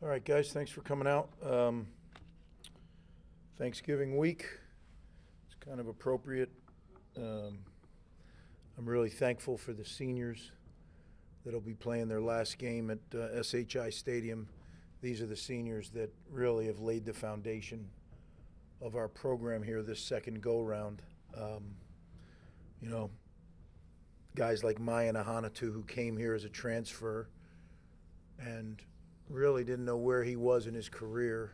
All right, guys, thanks for coming out. Thanksgiving week, it's kind of appropriate. I'm really thankful for the seniors that'll be playing their last game at SHI Stadium. These are the seniors that really have laid the foundation of our program here this second go-round. You know, guys like Mayan Ahanatu, who came here as a transfer and really didn't know where he was in his career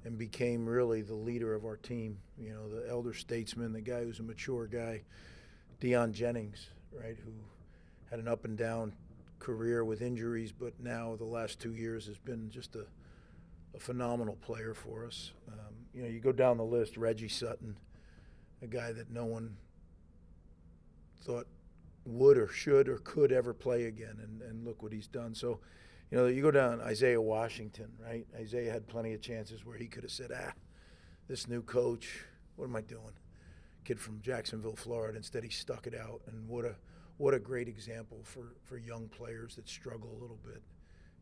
and became really the leader of our team. You know, the elder statesman, the guy who's a mature guy, Deion Jennings, right, who had an up and down career with injuries, but now the last 2 years has been just a phenomenal player for us. You know, you go down the list, Reggie Sutton, a guy that no one thought would or should or could ever play again, and look what he's done. So, you know, you go down Isaiah Washington, right? Isaiah had plenty of chances where he could have said, this new coach, what am I doing? Kid from Jacksonville, Florida. Instead, he stuck it out, and what a great example for young players that struggle a little bit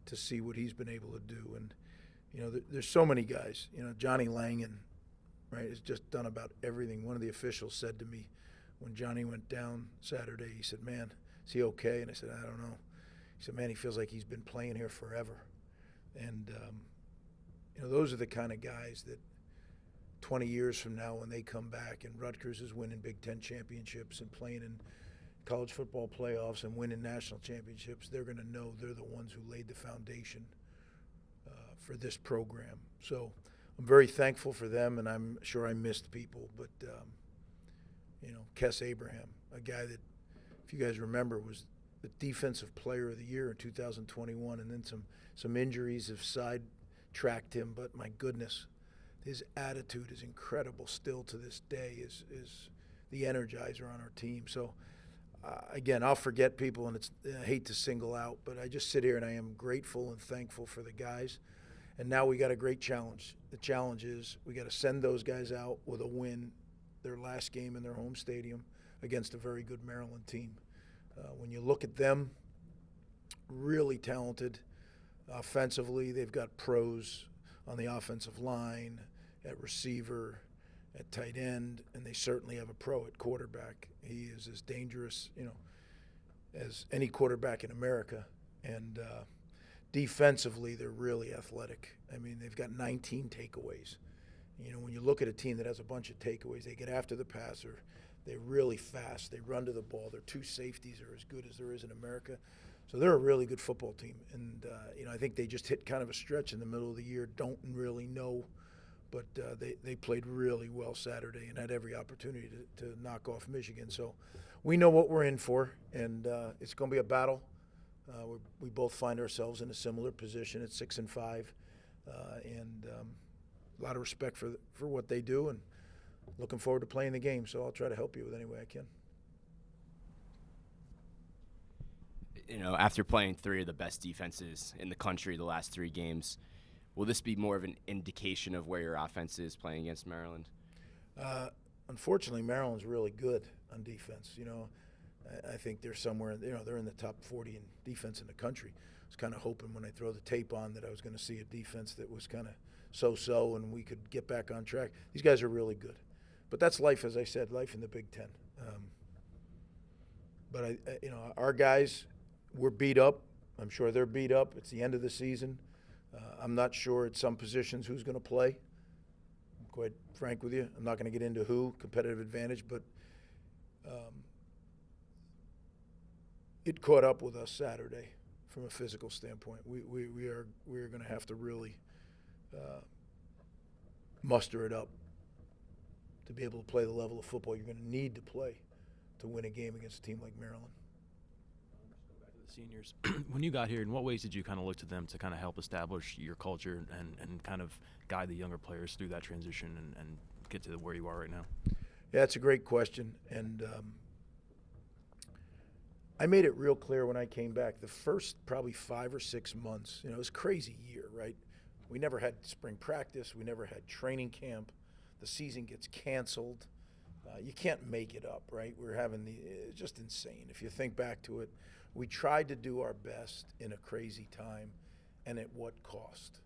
to see what he's been able to do. And, you know, there's so many guys. You know, Johnny Langan, right, has just done about everything. One of the officials said to me when Johnny went down Saturday, he said, man, is he okay? And I said, I don't know. He said, man, he feels like he's been playing here forever. And, you know, those are the kind of guys that 20 years from now when they come back and Rutgers is winning Big Ten championships and playing in college football playoffs and winning national championships, they're going to know they're the ones who laid the foundation for this program. So I'm very thankful for them, and I'm sure I missed people. But, you know, Kes Abraham, a guy that, if you guys remember, was the Defensive Player of the Year in 2021, and then some injuries have sidetracked him. But my goodness, his attitude is incredible still to this day, is the energizer on our team. So, again, I'll forget people, and I hate to single out, but I just sit here and I am grateful and thankful for the guys. And now we got a great challenge. The challenge is we got to send those guys out with a win, their last game in their home stadium against a very good Maryland team. When you look at them, really talented offensively. They've got pros on the offensive line, at receiver, at tight end, and they certainly have a pro at quarterback. He is as dangerous, you know, as any quarterback in America. And defensively, they're really athletic. I mean, they've got 19 takeaways. You know, when you look at a team that has a bunch of takeaways, they get after the passer. They're really fast. They run to the ball. Their two safeties are as good as there is in America. So they're a really good football team. And, you know, I think they just hit kind of a stretch in the middle of the year, don't really know. But they played really well Saturday and had every opportunity to knock off Michigan. So we know what we're in for, and it's going to be a battle. We both find ourselves in a similar position at 6-5, and a lot of respect for what they do, and looking forward to playing the game. So I'll try to help you with any way I can. You know, after playing three of the best defenses in the country the last three games, will this be more of an indication of where your offense is playing against Maryland? Unfortunately, Maryland's really good on defense. You know, I think they're somewhere, you know, they're in the top 40 in defense in the country. I was kind of hoping when I throw the tape on that I was going to see a defense that was kind of so-so and we could get back on track. These guys are really good. But that's life, as I said, life in the Big Ten. But, you know, our guys, we're beat up. I'm sure they're beat up. It's the end of the season. I'm not sure at some positions who's going to play. I'm quite frank with you. I'm not going to get into who, competitive advantage, but it caught up with us Saturday from a physical standpoint. We are going to have to really muster it up to be able to play the level of football you're going to need to play to win a game against a team like Maryland. Back to the seniors. When you got here, in what ways did you kind of look to them to kind of help establish your culture and kind of guide the younger players through that transition and get to where you are right now? Yeah, that's a great question. And I made it real clear when I came back. The first probably 5 or 6 months, you know, it was a crazy year, right? We never had spring practice. We never had training camp. The season gets canceled. You can't make it up, right? We're having it's just insane. If you think back to it, we tried to do our best in a crazy time, and at what cost?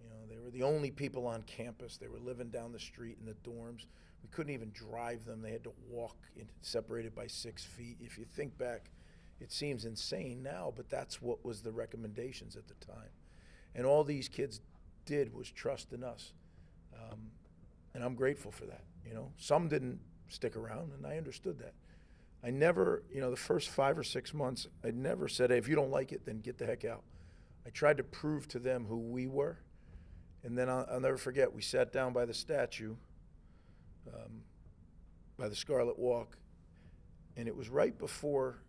You know, they were the only people on campus. They were living down the street in the dorms. We couldn't even drive them. They had to walk separated by 6 feet. If you think back, it seems insane now, but that's what was the recommendations at the time. And all these kids did was trust in us. And I'm grateful for that. You know, some didn't stick around, and I understood that. I never, you know, the first 5 or 6 months, I never said, hey, if you don't like it, then get the heck out. I tried to prove to them who we were. And then I'll never forget, we sat down by the statue, by the Scarlet Walk, and it was right before,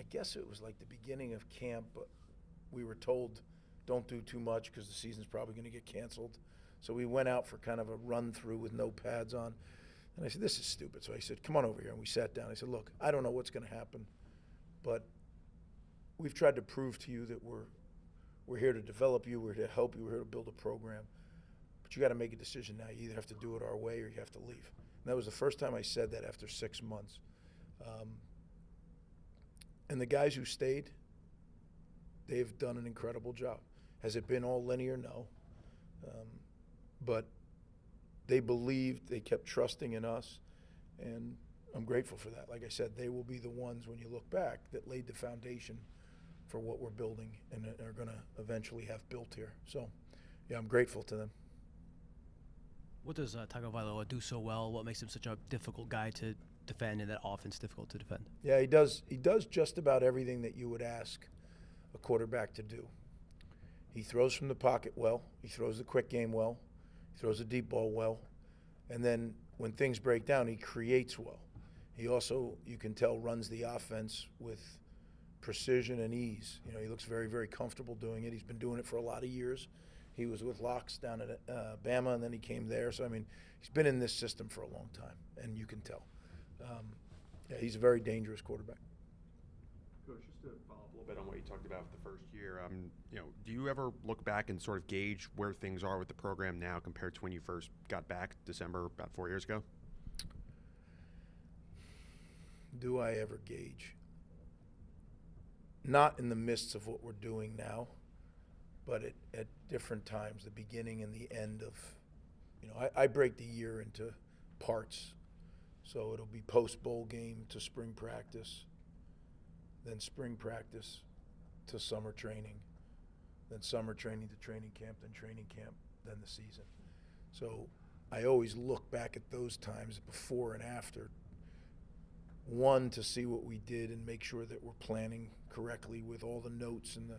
I guess it was like the beginning of camp, but we were told don't do too much because the season's probably going to get canceled. So we went out for kind of a run through with no pads on. And I said, this is stupid. So I said, come on over here. And we sat down. I said, look, I don't know what's going to happen, but we've tried to prove to you that we're here to develop you, we're here to help you, we're here to build a program. But you got to make a decision now. You either have to do it our way or you have to leave. And that was the first time I said that after 6 months. And the guys who stayed, they've done an incredible job. Has it been all linear? No. But they believed, they kept trusting in us, and I'm grateful for that. Like I said, they will be the ones, when you look back, that laid the foundation for what we're building and are going to eventually have built here. So, yeah, I'm grateful to them. What does Tagovailoa do so well? What makes him such a difficult guy to defend and that offense difficult to defend? Yeah, he does just about everything that you would ask a quarterback to do. He throws from the pocket well. He throws the quick game well. He throws the deep ball well. And then when things break down, he creates well. He also, you can tell, runs the offense with precision and ease. You know, he looks very, very comfortable doing it. He's been doing it for a lot of years. He was with Locks down at Bama, and then he came there. So, I mean, he's been in this system for a long time, and you can tell. Yeah, he's a very dangerous quarterback. Coach, just to follow up a little bit on what you talked about with the first year, you know, do you ever look back and sort of gauge where things are with the program now compared to when you first got back December about 4 years ago? Do I ever gauge? Not in the midst of what we're doing now, but at different times, the beginning and the end of, you know, I break the year into parts. So it'll be post-bowl game to spring practice, then spring practice to summer training, then summer training to training camp, then training camp, then the season. So I always look back at those times before and after. One, to see what we did and make sure that we're planning correctly with all the notes and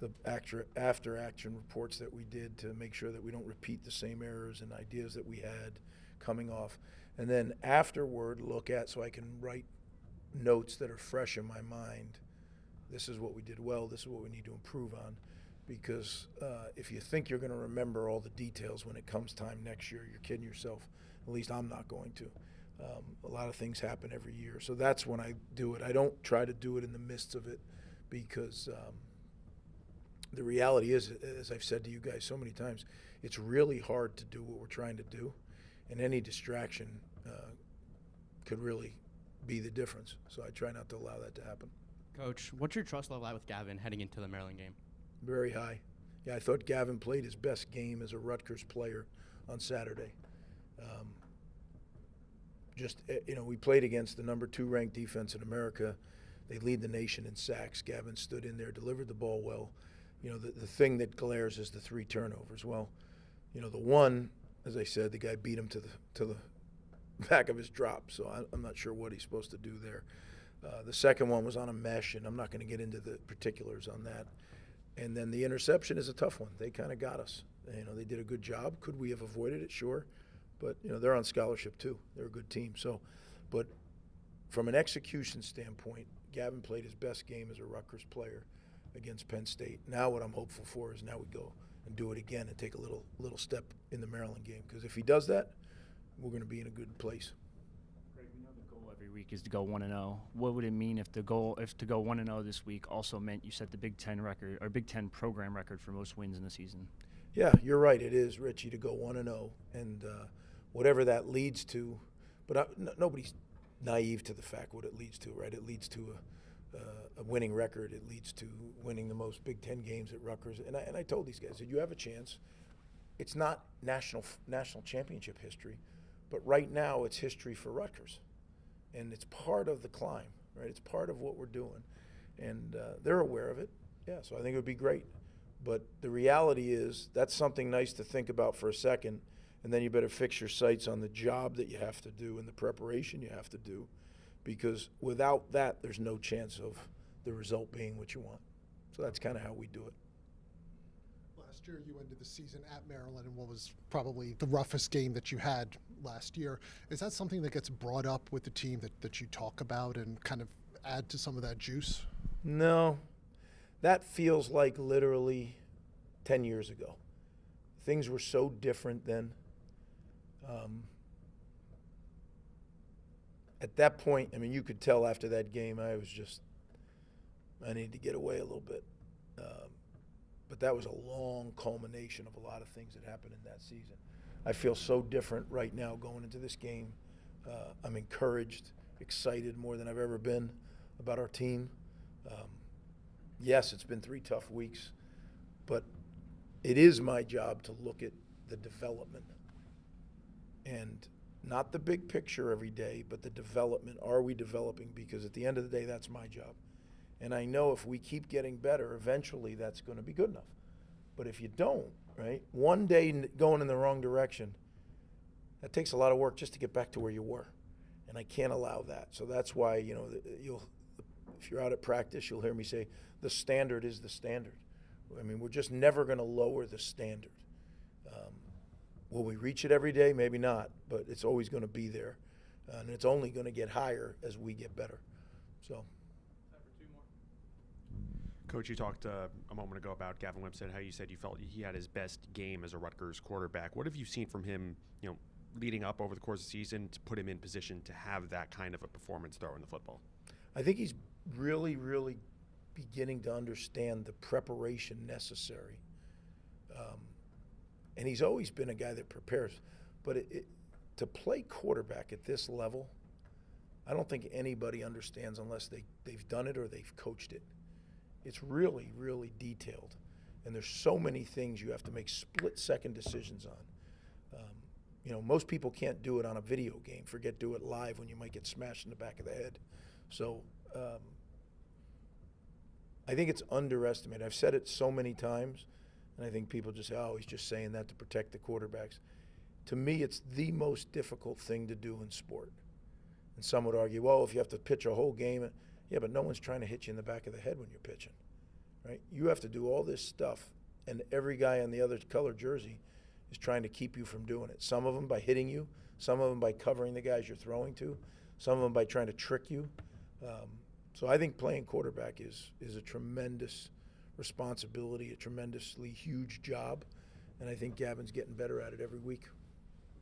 the after-action reports that we did to make sure that we don't repeat the same errors and ideas that we had coming off. And then afterward, look at, so I can write notes that are fresh in my mind. This is what we did well. This is what we need to improve on. Because if you think you're going to remember all the details when it comes time next year, you're kidding yourself. At least I'm not going to. A lot of things happen every year. So that's when I do it. I don't try to do it in the midst of it because the reality is, as I've said to you guys so many times, it's really hard to do what we're trying to do. And any distraction could really be the difference. So I try not to allow that to happen. Coach, what's your trust level like with Gavin heading into the Maryland game? Very high. Yeah, I thought Gavin played his best game as a Rutgers player on Saturday. You know, we played against the number 2 ranked defense in America. They lead the nation in sacks. Gavin stood in there, delivered the ball well. You know, the thing that glares is the 3 turnovers. Well, you know, the one, as I said, the guy beat him to the back of his drop, so I'm not sure what he's supposed to do there. The second one was on a mesh, and I'm not going to get into the particulars on that. And then the interception is a tough one. They kind of got us. You know, they did a good job. Could we have avoided it? Sure. But, you know, they're on scholarship too. They're a good team. So, but from an execution standpoint, Gavin played his best game as a Rutgers player against Penn State. Now what I'm hopeful for is now we go and do it again and take a little step in the Maryland game. Because if he does that, we're going to be in a good place. Greg, we know the goal every week is to go 1-0. What would it mean if to go 1-0 this week also meant you set the Big Ten record or Big Ten program record for most wins in the season? Yeah, you're right. It is, Richie, to go 1-0, and whatever that leads to. But nobody's naive to the fact what it leads to, right? It leads to a winning record. It leads to winning the most Big Ten games at Rutgers. And I told these guys, I said, you have a chance. It's not national championship history, but right now it's history for Rutgers. And it's part of the climb, right? It's part of what we're doing. And they're aware of it. Yeah, so I think it would be great. But the reality is that's something nice to think about for a second, and then you better fix your sights on the job that you have to do and the preparation you have to do, because without that, there's no chance of the result being what you want. So that's kind of how we do it. Last year, you ended the season at Maryland in what was probably the roughest game that you had last year. Is that something that gets brought up with the team that you talk about and kind of add to some of that juice? No. That feels like literally 10 years ago. Things were so different then. At that point, I mean, you could tell after that game, I needed to get away a little bit. But that was a long culmination of a lot of things that happened in that season. I feel so different right now going into this game. I'm encouraged, excited more than I've ever been about our team. Yes, it's been 3 tough weeks, but it is my job to look at the development and not the big picture every day, but the development. Are we developing? Because at the end of the day, that's my job. And I know if we keep getting better, eventually that's going to be good enough. But if you don't, right, one day going in the wrong direction, that takes a lot of work just to get back to where you were. And I can't allow that. So that's why, you know, if you're out at practice, you'll hear me say, the standard is the standard. I mean, we're just never going to lower the standard. Will we reach it every day? Maybe not, but it's always going to be there. And it's only going to get higher as we get better. So. Time for 2 more. Coach, you talked a moment ago about Gavin Wimsatt, how you said you felt he had his best game as a Rutgers quarterback. What have you seen from him, you know, leading up over the course of the season to put him in position to have that kind of a performance throwing the football? I think he's really, really beginning to understand the preparation necessary. And he's always been a guy that prepares. But to play quarterback at this level, I don't think anybody understands unless they've done it or they've coached it. It's really, really detailed. And there's so many things you have to make split-second decisions on. You know, most people can't do it on a video game. Forget do it live when you might get smashed in the back of the head. So I think it's underestimated. I've said it so many times, and I think people just say, oh, he's just saying that to protect the quarterbacks. To me, it's the most difficult thing to do in sport. And some would argue, well, if you have to pitch a whole game, yeah, but no one's trying to hit you in the back of the head when you're pitching, right? You have to do all this stuff, and every guy on the other colored jersey is trying to keep you from doing it. Some of them by hitting you, some of them by covering the guys you're throwing to, some of them by trying to trick you. So I think playing quarterback is a tremendous responsibility, a tremendously huge job, and I think Gavin's getting better at it every week.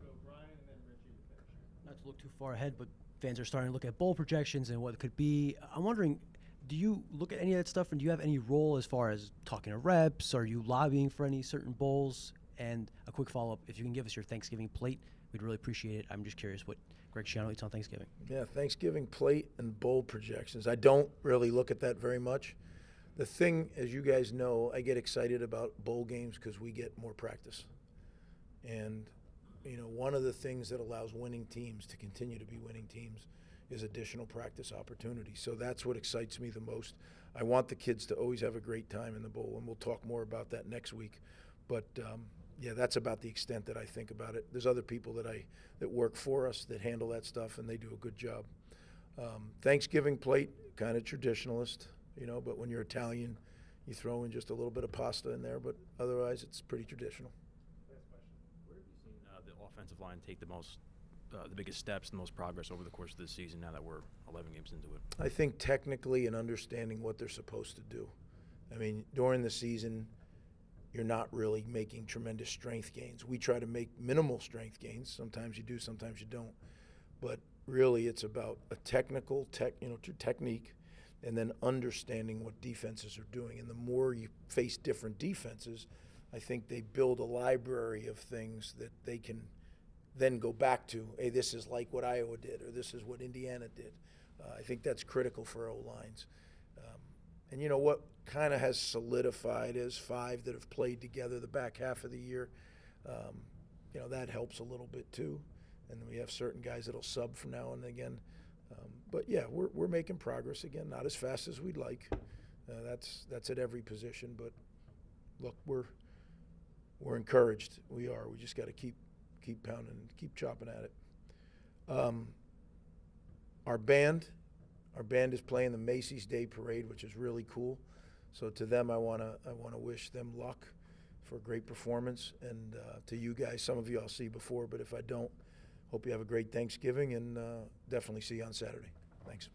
We'll go Brian and then Richie to finish. Not to look too far ahead, but fans are starting to look at bowl projections and what it could be. I'm wondering, do you look at any of that stuff, and do you have any role as far as talking to reps? Are you lobbying for any certain bowls? And a quick follow-up, if you can give us your Thanksgiving plate, we'd really appreciate it. I'm just curious what Greg Schiano eats on Thanksgiving. Yeah, Thanksgiving plate and bowl projections. I don't really look at that very much. The thing, as you guys know, I get excited about bowl games because we get more practice. And, you know, one of the things that allows winning teams to continue to be winning teams is additional practice opportunities. So that's what excites me the most. I want the kids to always have a great time in the bowl, and we'll talk more about that next week. But, yeah, that's about the extent that I think about it. There's other people that work for us that handle that stuff, and they do a good job. Thanksgiving plate, kind of traditionalist, you know, but when you're Italian, you throw in just a little bit of pasta in there, but otherwise it's pretty traditional. Last question. Where have you seen the offensive line take the biggest steps and most progress over the course of this season now that we're 11 games into it? I think technically and understanding what they're supposed to do. I mean, during the season, you're not really making tremendous strength gains. We try to make minimal strength gains. Sometimes you do, sometimes you don't. But really it's about a technical, technique, and then understanding what defenses are doing. And the more you face different defenses, I think they build a library of things that they can then go back to. Hey, this is like what Iowa did, or this is what Indiana did. I think that's critical for O-lines. And you know what kind of has solidified is 5 that have played together the back half of the year. You know, that helps a little bit too. And we have certain guys that'll sub from now and again. But yeah, we're making progress again, not as fast as we'd like. That's at every position. But look, we're encouraged. We are. We just got to keep pounding, keep chopping at it. Our band is playing the Macy's Day Parade, which is really cool. So to them, I wanna wish them luck for a great performance, and to you guys, some of you I'll see before, but if I don't, hope you have a great Thanksgiving, and definitely see you on Saturday. Thanks.